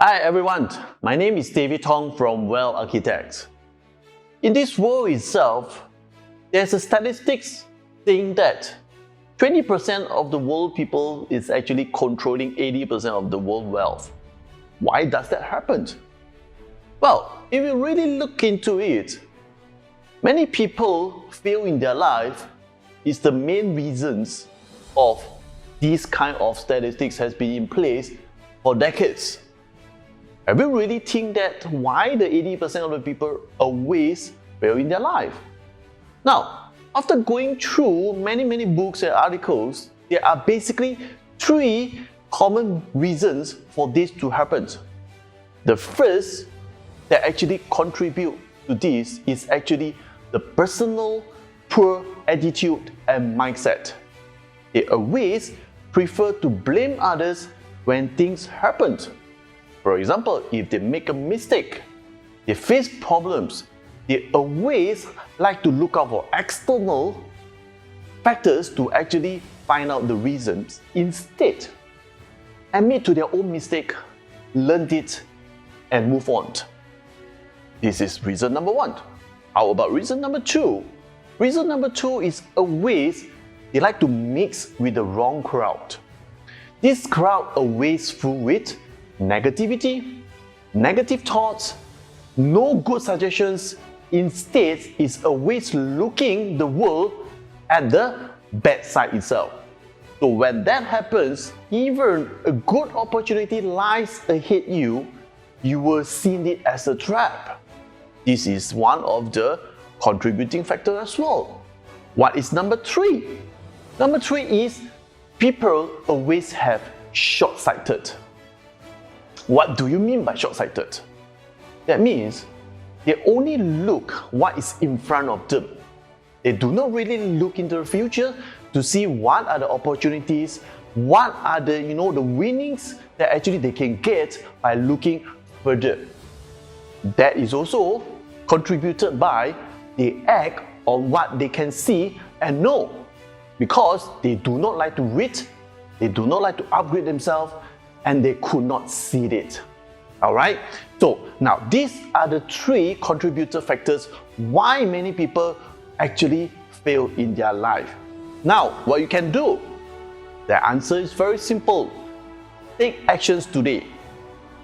Hi everyone, my name is David Tong from Well Architects. In this world itself, there's a statistics saying that 20% of the world people is actually controlling 80% of the world wealth. Why does that happen? Well, if you really look into it, many people fail in their life is the main reasons of these kind of statistics has been in place for decades. Have you really think that why the 80% of the people always fail in their life? Now, after going through many books and articles, there are basically three common reasons for this to happen. The first that actually contribute to this is actually the personal poor attitude and mindset. They always prefer to blame others when things happen. For example, if they make a mistake, they face problems, they always like to look out for external factors to actually find out the reasons. Instead, admit to their own mistake, learn it, and move on. This is reason number one. How about reason number two? Reason number two is always they like to mix with the wrong crowd. This crowd always full with negativity, negative thoughts, no good suggestions. Instead, is always looking the world at the bad side itself. So when that happens, even a good opportunity lies ahead you will see it as a trap. This is one of the contributing factors as well. What is number three? Number three is people always have short-sighted. What do you mean by short-sighted? That means they only look what is in front of them. They do not really look into the future to see what are the opportunities, what are the the winnings that actually they can get by looking further. That is also contributed by they act on what they can see and know, because they do not like to read, they do not like to upgrade themselves, and they could not see it. Alright? So now these are the three contributor factors why many people actually fail in their life. Now, what you can do? The answer is very simple. Take actions today.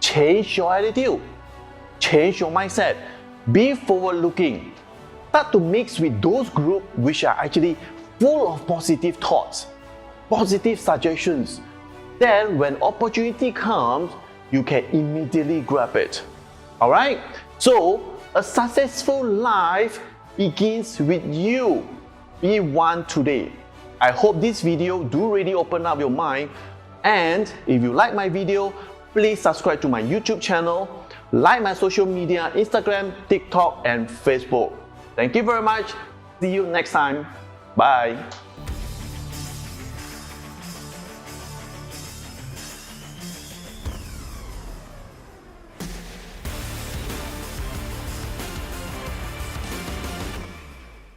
Change your attitude. Change your mindset. Be forward-looking. Start to mix with those groups which are actually full of positive thoughts, positive suggestions. Then when opportunity comes, you can immediately grab it. Alright? So, a successful life begins with you. Be one today. I hope this video do really open up your mind. And if you like my video, please subscribe to my YouTube channel, like my social media, Instagram, TikTok, and Facebook. Thank you very much. See you next time. Bye.